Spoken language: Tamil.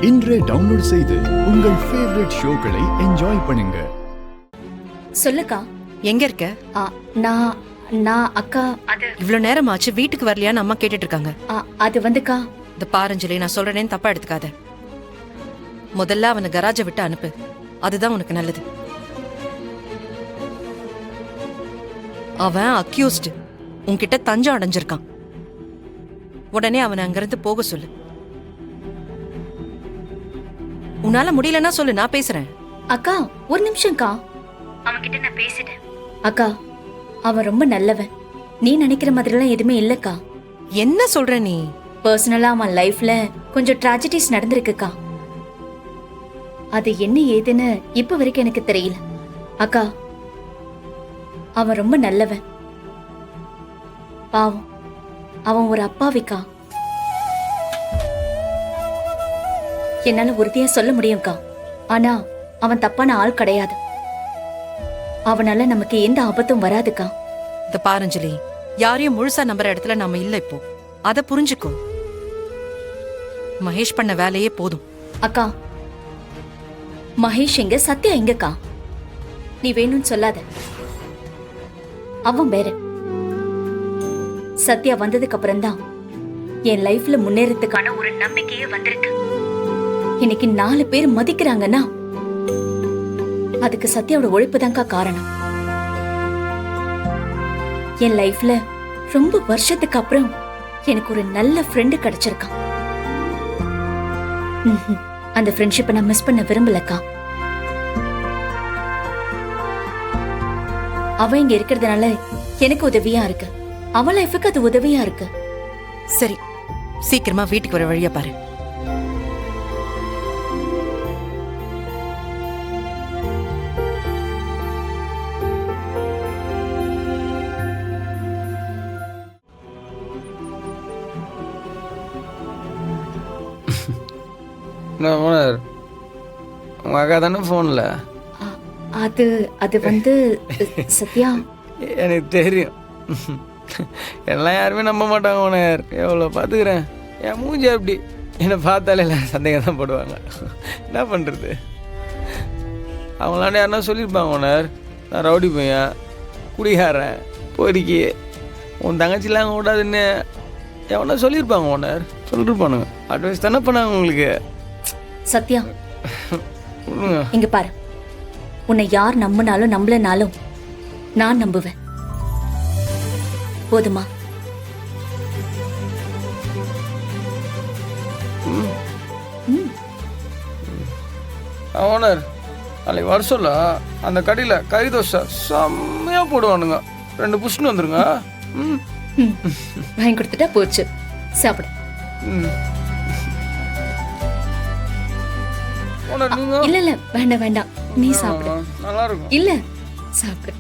இன்றே டவுன்லோட் செய்து உங்கள் ஃபேவரட் ஷோக்களை என்ஜாய் பண்ணுங்க. சொல்லுக்கா. எங்க இருக்க? நான் நான் அக்கா அது இவ்வளவு நேரம் ஆச்சு, வீட்டுக்கு வரலையான்னு அம்மா கேட்டுட்டு இருக்காங்க. அது வந்துக்கா. இந்த பாரஞ்சலி, நான் சொல்றேன்னு தப்பா எடுத்துக்காத. முதல்ல அவனை கராஜை விட்டு அனுப்பு, அதுதான் உனக்கு நல்லது. அவன் அக்யூஸ்டு, உன்கிட்ட தஞ்சம் அடைஞ்சிருக்கான். உடனே அவனை அங்கிருந்து போக சொல்லு. உன்னால முடியலன்னா சொல்லு, நான் பேசுறேன். அக்கா ஒரு நிமிஷம்க்கா, அவன்கிட்ட நான் பேசிட்டேன். அக்கா அவன் ரொம்ப நல்லவன், நீ நினைக்கிற மாதிரிலாம் எதுவுமே இல்லக்கா. என்ன சொல்ற நீ? பர்சனலா அவன் லைஃப்ல கொஞ்சம் ட்ராஜடிஸ் நடந்திருக்குக்கா. அது என்ன ஏதுன்னு இப்ப வரைக்கும் எனக்கு தெரியல. அக்கா அவன் ரொம்ப நல்லவன். பாவம், அவன் ஒரு அப்பாவிக்கா. என்னால உறுதியா சொல்ல முடியும்க்கா. ஆனா அவன் தப்பான ஆள் கிடையாது. அவனால நமக்கு எந்த ஆபத்தும் வராதுக்கா. இந்த பாரஞ்சலி, யாரையும் முழுசா நம்புற இடத்துல நாம இல்ல இப்போ, அத புரிஞ்சுக்கோ. மகேஷ் பண்ண வேலையே போதும். அக்கா மகேஷ் எங்க, சத்யா எங்கக்கா? நீ வேணும்னு சொல்லாத. அவன் வேற. சத்யா வந்ததுக்கு அப்புறம் தான் என் லைஃப்ல முன்னேறதுக்கான ஒரு நம்பிக்கையே வந்திருக்கு. இன்னைக்கு 4 பேர் மதிக்கிறாங்கன்னா அதுக்கு சத்யாவோட உழைப்பு தான்க்கா காரணம். என் லைஃப்ல ரொம்ப வருஷத்துக்கு அப்புறம் எனக்கு ஒரு நல்ல ஃப்ரெண்டு கிடைச்சிருக்கான். அந்த ஃப்ரெண்ட்ஷிப்பை நான் மிஸ் பண்ண விரும்பலக்கா. அவ இங்க இருக்கிறதுனால எனக்கு உதவியா இருக்கு, அவன் லைஃபுக்கு அது உதவியா இருக்கு. சரி, சீக்கிரமா வீட்டுக்கு வர வழியா பாரு. ஓனர், உங்க அக்கா தானே ஃபோனில்? அது அது வந்து சத்யா, எனக்கு தெரியும். எல்லாம் யாருமே நம்ப மாட்டாங்க ஓனர். எவ்வளோ பார்த்துக்கிறேன், என் மூஞ்சி அப்படி. என்னை பார்த்தாலே எல்லாம் சந்தேகம் தான் போடுவாங்க. என்ன பண்ணுறது? அவங்களாண்ட யாருன்னா சொல்லியிருப்பாங்க ஓனர், நான் ரவுடி பையன், குடிகாரன், பொறுக்கி, உன் தங்கச்சிலாம் அங்கே விடாதுன்னு எவனா சொல்லியிருப்பாங்க ஓனர். சொல்லிருப்பானுங்க. அட்வைஸ் தானே பண்ணாங்க உங்களுக்கு. சத்யா இங்க பாரு, உன்னை யார் நம்பினாலும் நம்பலனாலும் நான் நம்புவேன். போதுமா? ஓனர், நாளைக்கு வர சொல்ல அந்த கடையில் கறி தோசை செம்மையாக போடுவானுங்க. 2 புஷ்னு வந்துருங்க. வாங்கி கொடுத்துட்டா போச்சு, சாப்பிடு. இல்ல இல்ல வேண்டாம் வேண்டாம், நீ சாப்பிடு. நல்லா இருக்கும். இல்ல சாப்பிடு.